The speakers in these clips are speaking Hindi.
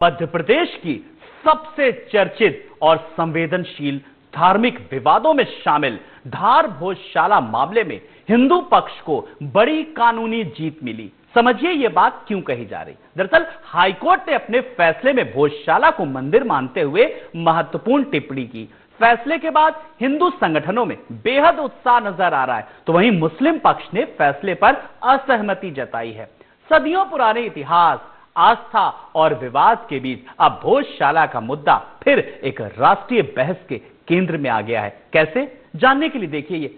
मध्य प्रदेश की सबसे चर्चित और संवेदनशील धार्मिक विवादों में शामिल धार भोजशाला मामले में हिंदू पक्ष को बड़ी कानूनी जीत मिली। समझिए ये बात क्यों कही जा रही। दरअसल हाईकोर्ट ने अपने फैसले में भोजशाला को मंदिर मानते हुए महत्वपूर्ण टिप्पणी की। फैसले के बाद हिंदू संगठनों में बेहद उत्साह नजर आ रहा है, तो वहीं मुस्लिम पक्ष ने फैसले पर असहमति जताई है। सदियों पुराने इतिहास, आस्था और विवाद के बीच अब भोजशाला का मुद्दा फिर एक राष्ट्रीय बहस के केंद्र में आ गया है। कैसे, जानने के लिए देखिए ये।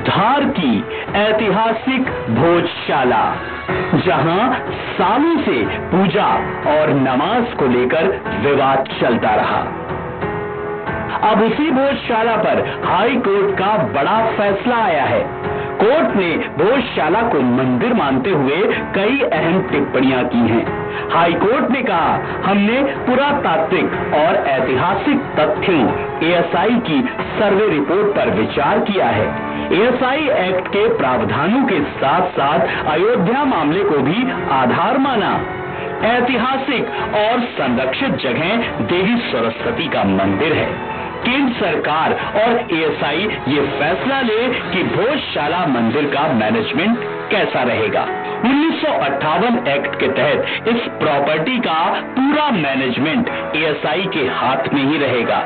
धार की ऐतिहासिक भोजशाला, जहां सालों से पूजा और नमाज को लेकर विवाद चलता रहा। अब उसी भोजशाला पर हाई कोर्ट का बड़ा फैसला आया है। कोर्ट ने भोजशाला को मंदिर मानते हुए कई अहम टिप्पणियां की हैं। हाई कोर्ट ने कहा, हमने पुरातात्विक और ऐतिहासिक तथ्यों एएसआई की सर्वे रिपोर्ट पर विचार किया है। एएसआई एक्ट के प्रावधानों के साथ साथ अयोध्या मामले को भी आधार माना। ऐतिहासिक और संरक्षित जगह देवी सरस्वती का मंदिर है। केंद्र सरकार और एएसआई ये फैसला ले कि भोजशाला मंदिर का मैनेजमेंट कैसा रहेगा। 1958 एक्ट के तहत इस प्रॉपर्टी का पूरा मैनेजमेंट एएसआई के हाथ में ही रहेगा।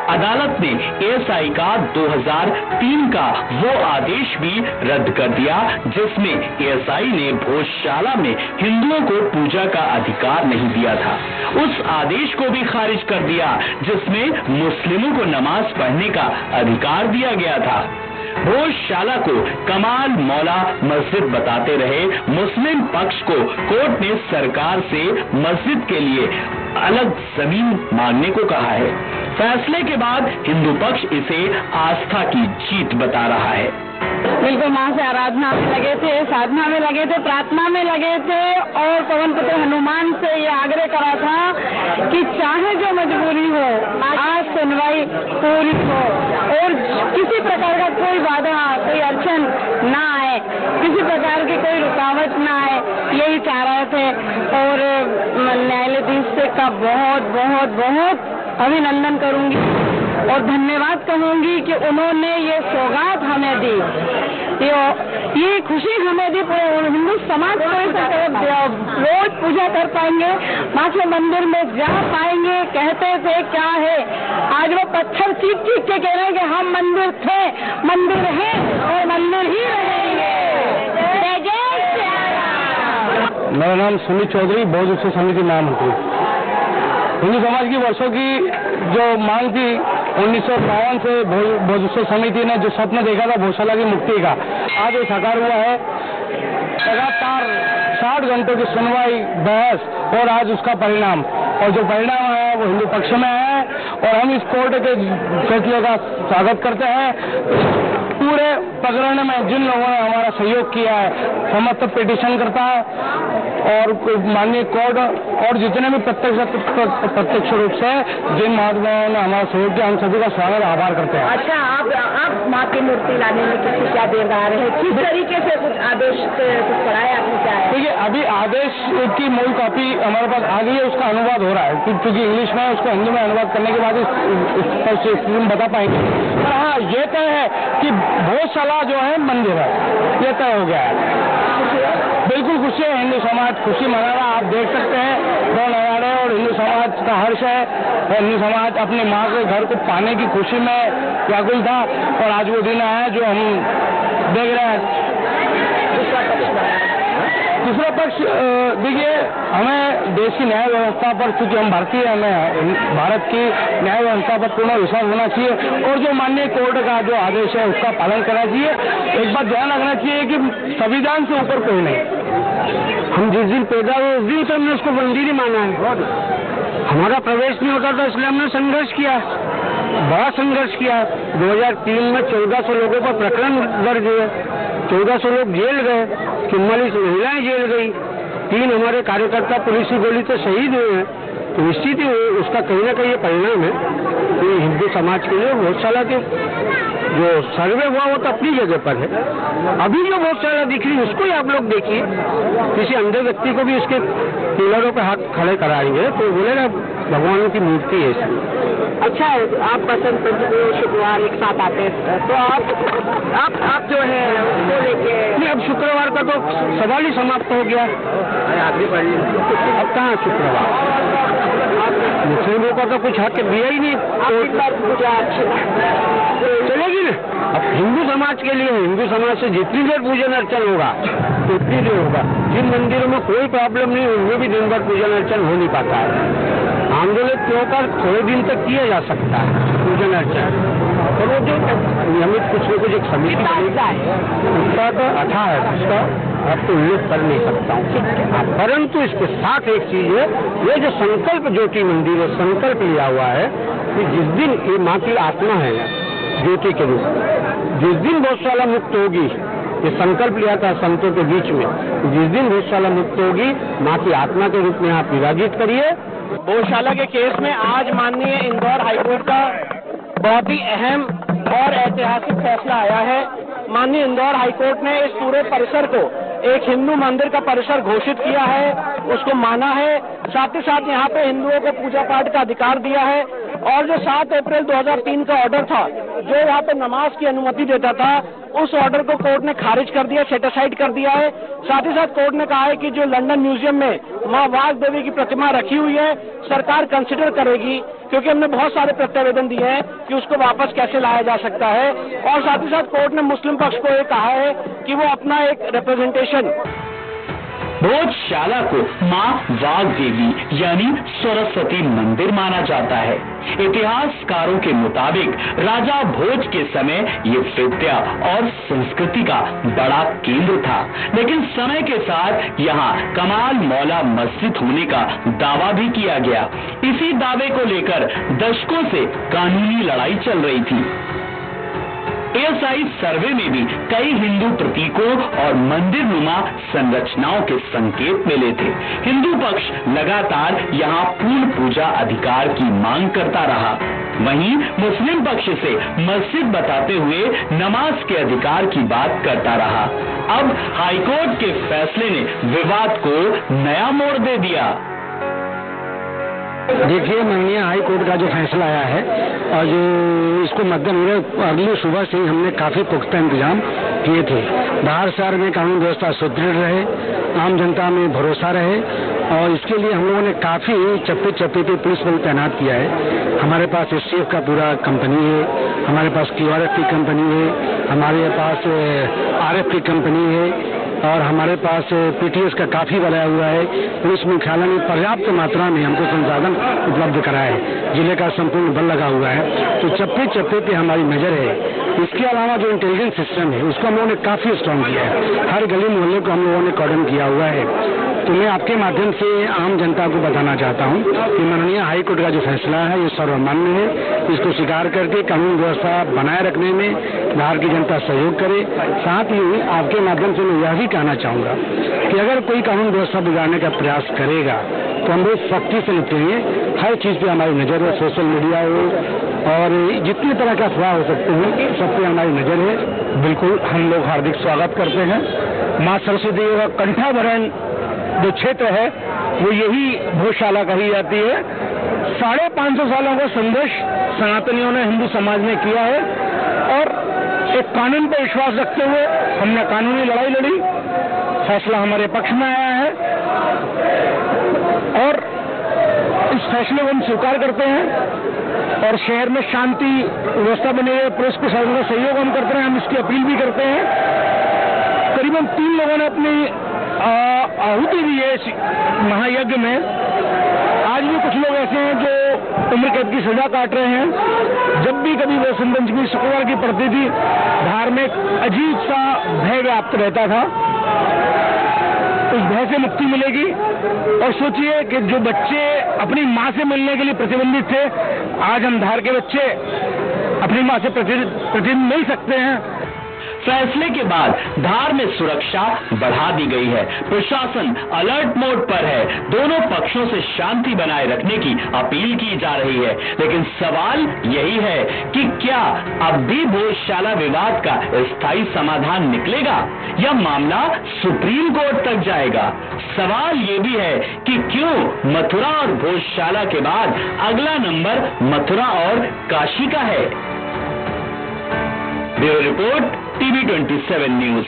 अदालत ने एएसआई का 2003 का वो आदेश भी रद्द कर दिया जिसमें एएसआई ने भोजशाला में हिंदुओं को पूजा का अधिकार नहीं दिया था। उस आदेश को भी खारिज कर दिया जिसमें मुस्लिमों को नमाज पढ़ने का अधिकार दिया गया था। भोजशाला को कमाल मौला मस्जिद बताते रहे मुस्लिम पक्ष को कोर्ट ने सरकार से मस्जिद के लिए अलग जमीन मांगने को कहा है। फैसले के बाद हिंदू पक्ष इसे आस्था की जीत बता रहा है। बिल्कुल, मां से आराधना में लगे थे, साधना में लगे थे, प्रार्थना में लगे थे और पवन पुत्र हनुमान से ये आग्रह करा था कि चाहे जो मजबूरी हो, आज सुनवाई पूरी हो और किसी प्रकार का कोई बाधा, कोई अड़चन ना आए, किसी प्रकार की कोई रुकावट ना आए, यही चाह रहे थे। और न्यायाधीश से का बहुत बहुत बहुत अभिनंदन करूंगी और धन्यवाद कहूंगी कि उन्होंने ये सौगात हमें दी, ये खुशी हमें दी। हिंदू समाज रोज पूजा कर पाएंगे, मां के मंदिर में जा पाएंगे। कहते थे क्या है, आज वो पत्थर चीख चीख के कह रहे हैं कि हम मंदिर थे, मंदिर हैं और मंदिर ही रहेंगे। मेरा नाम सुमित चौधरी, भोज उत्सव समिति महामंत्री। हिंदू समाज की वर्षों की जो मांग थी, 1952 से भोज उत्सव समिति ने जो स्वप्न देखा था भोजशाला की मुक्ति का, आज वो साकार हुआ है। लगातार 60 घंटों की सुनवाई, बहस और आज उसका परिणाम, और जो परिणाम है वो हिंदू पक्ष में है और हम इस कोर्ट के फैसले का स्वागत करते हैं। पूरे प्रकरण में जिन लोगों ने हमारा सहयोग किया है, समस्त पिटीशन करता है और माननीय कोर्ट और जितने भी प्रत्यक्ष रूप से जिन महात्माओं ने हमारा सहयोग किया, हम सभी का स्वागत आभार करते हैं। अच्छा, आप माँ की मूर्ति लाने में क्या देर आ रहे हैं, किस तरीके से कुछ आदेश कुछ पढ़ाया आपने? क्या है? देखिए, अभी आदेश की मूल कॉपी हमारे पास आ गई है, उसका अनुवाद हो रहा है क्योंकि इंग्लिश में उसको हिंदी में अनुवाद करने के बाद इस बता पाएंगे। पर हाँ, ये तय है कि भोजशाला जो है मंदिर है, ये तय हो गया है। बिल्कुल खुशी है, हिंदू समाज खुशी मना रहा, आप देख सकते हैं दो नजारे और हिंदू समाज का हर्ष है। हिंदू समाज अपनी माँ के घर को पाने की खुशी में व्याकुल था और आज वो दिन आया जो हम देख रहे हैं। दूसरा पक्ष, देखिए, हमें देश की न्याय व्यवस्था पर, क्योंकि हम भारतीय, हमें भारत की न्याय व्यवस्था पर पूर्ण विश्वास होना चाहिए और जो माननीय कोर्ट का जो आदेश है उसका पालन करना चाहिए। एक बात ध्यान रखना चाहिए कि संविधान से ऊपर कोई नहीं। हम जिस दिन पैदा हुए उस दिन से हमने उसको मंदिर ही माना है। हमारा प्रवेश नहीं होता था, इसलिए हमने संघर्ष किया, बड़ा संघर्ष किया। 2003 में 1400 लोगों पर प्रकरण दर्ज हुए, 1400 लोग जेल गए, 44 महिलाएं जेल गई, 3 हमारे कार्यकर्ता पुलिस की गोली से शहीद हुए हैं। तो निश्चित ही उसका कहीं ना कहीं ये परिणाम है कि हिंदू समाज के लिए भोजशाला के जो सर्वे हुआ वो तो अपनी जगह पर है। अभी जो भोजशाला दिख रही है उसको ही आप लोग देखिए, किसी अंधे व्यक्ति को भी उसके पिलरों पे हाथ खड़े कराएंगे तो बोलेगा भगवान की मूर्ति है इसमें। अच्छा, आप बसंत पंचमी शुक्रवार एक साथ आते हैं, तो आप जो है उसको लेके नहीं, अब शुक्रवार का तो सवाल ही समाप्त हो गया। अब कहाँ शुक्रवार, मुस्लिमों का तो कुछ हक दिया ही नहीं। पूजा चलेगी ना। अब हिंदू समाज के लिए, हिंदू समाज से जितनी देर पूजन अर्चन होगा उतनी देर होगा। जिन मंदिरों में कोई प्रॉब्लम नहीं उनमें भी दिन भर पूजन अर्चन हो नहीं पाता है। आंदोलित होकर थोड़े दिन तक किया जा सकता है पूजन अर्चन, और वो जो नियमित कुछ न कुछ एक समिति उसका तो अथा है, उसका अब तो उल्लेख कर नहीं सकता हूँ। परंतु इसके साथ एक चीज है, ये जो संकल्प ज्योति मंदिर है, संकल्प लिया हुआ है कि जिस दिन ये माँ की आत्मा है ज्योति के रूप, जिस दिन भोजशाला मुक्त होगी, ये संकल्प लिया था संतों के बीच में, जिस दिन भोजशाला मुक्त होगी माँ की आत्मा के रूप में आप विराजित करिए। भोजशाला के केस में आज माननीय इंदौर हाईकोर्ट का बहुत ही अहम और ऐतिहासिक फैसला आया है। माननीय इंदौर हाईकोर्ट ने इस पूरे परिसर को एक हिंदू मंदिर का परिसर घोषित किया है, उसको माना है, साथ ही साथ यहाँ पे हिंदुओं को पूजा पाठ का अधिकार दिया है। और जो 7 अप्रैल 2003 का ऑर्डर था जो यहाँ पे नमाज की अनुमति देता था, उस ऑर्डर को कोर्ट ने खारिज कर दिया, सेट असाइड कर दिया है। साथ ही साथ कोर्ट ने कहा है कि जो लंदन म्यूजियम में माँ वाघ देवी की प्रतिमा रखी हुई है, सरकार कंसिडर करेगी, क्योंकि हमने बहुत सारे प्रत्यावेदन दिए हैं कि उसको वापस कैसे लाया जा सकता है। और साथ ही साथ कोर्ट ने मुस्लिम पक्ष को ये कहा है कि वो अपना एक रिप्रेजेंटेशन भोजशाला को मां वाघ देवी यानी सरस्वती मंदिर माना जाता है। इतिहासकारों के मुताबिक राजा भोज के समय ये विद्या और संस्कृति का बड़ा केंद्र था, लेकिन समय के साथ यहाँ कमाल मौला मस्जिद होने का दावा भी किया गया। इसी दावे को लेकर दशकों से कानूनी लड़ाई चल रही थी। ASI सर्वे में भी कई हिंदू प्रतीकों और मंदिर नुमा संरचनाओं के संकेत मिले थे। हिंदू पक्ष लगातार यहाँ पूर्ण पूजा अधिकार की मांग करता रहा, वहीं मुस्लिम पक्ष से मस्जिद बताते हुए नमाज के अधिकार की बात करता रहा। अब हाईकोर्ट के फैसले ने विवाद को नया मोड़ दे दिया। देखिए, माननीय हाई कोर्ट का जो फैसला आया है और जो इसको मद्देनजर अगली सुबह से ही हमने काफी पुख्ता इंतजाम किए थे। बाहर शहर में कानून व्यवस्था सुदृढ़ रहे, आम जनता में भरोसा रहे, और इसके लिए हम लोगों ने काफी चप्पे चप्पे पे पुलिस बल तैनात किया है। हमारे पास STF का पूरा कंपनी है, हमारे पास QRF की कंपनी है, हमारे पास RF की कंपनी है, और हमारे पास PTS का काफी बनाया हुआ है। पुलिस मुख्यालय ने पर्याप्त मात्रा में हमको संसाधन उपलब्ध कराया है, जिले का संपूर्ण बल लगा हुआ है, तो चप्पे चप्पे पे हमारी नजर है। इसके अलावा जो इंटेलिजेंस सिस्टम है उसको हम लोगों ने काफी स्ट्रॉन्ग किया है, हर गली मोहल्ले को हम लोगों ने कॉर्डन किया हुआ है। तो मैं आपके माध्यम से आम जनता को बताना चाहता हूँ कि माननीय हाई कोर्ट का जो फैसला है ये सर्वमान्य है। इसको स्वीकार करके कानून व्यवस्था बनाए रखने में बाहर की जनता सहयोग करे। साथ ही आपके माध्यम से मैं यह भी कहना चाहूंगा कि अगर कोई कानून व्यवस्था बिगाड़ने का प्रयास करेगा तो हम बहुत सख्ती से निपटेंगे। हर चीज पे हमारी नजर है, सोशल मीडिया हो और जितनी तरह का अफवाह हो सकते हैं सब पे हमारी नजर है। बिल्कुल हम लोग हार्दिक स्वागत करते हैं। माँ सरस्वती का कंठाभरण जो क्षेत्र है वो यही भोजशाला कही जाती है। 550 सालों का संघर्ष सनातनियों ने, हिंदू समाज ने किया है, और एक कानून पर विश्वास रखते हुए हमने कानूनी लड़ाई लड़ी, फैसला हमारे पक्ष में आया है और इस फैसले को हम स्वीकार करते हैं। और शहर में शांति व्यवस्था बनी है, पुलिस प्रशासन का सहयोग हम करते हैं, हम इसकी अपील भी करते हैं। करीबन 3 लोगों ने अपनी आहुति दी है इस महायज्ञ में। आज भी कुछ लोग ऐसे हैं जो उम्र कैद की सजा काट रहे हैं। जब भी कभी बसंत पंचमी शुक्रवार की पड़ती थी, बाहर में अजीब सा भय व्याप्त रहता था। उस भय से मुक्ति मिलेगी। और सोचिए कि जो बच्चे अपनी माँ से मिलने के लिए प्रतिबंधित थे, आज हम धार के बच्चे अपनी माँ से प्रतिदिन मिल सकते हैं। फैसले के बाद धार में सुरक्षा बढ़ा दी गई है। प्रशासन अलर्ट मोड पर है। दोनों पक्षों से शांति बनाए रखने की अपील की जा रही है। लेकिन सवाल यही है कि क्या अब भी भोजशाला विवाद का स्थायी समाधान निकलेगा या मामला सुप्रीम कोर्ट तक जाएगा? सवाल ये भी है कि क्यों मथुरा और भोजशाला के बाद अगला नंबर मथुरा और काशी का है। Bureau report, TV 27 news.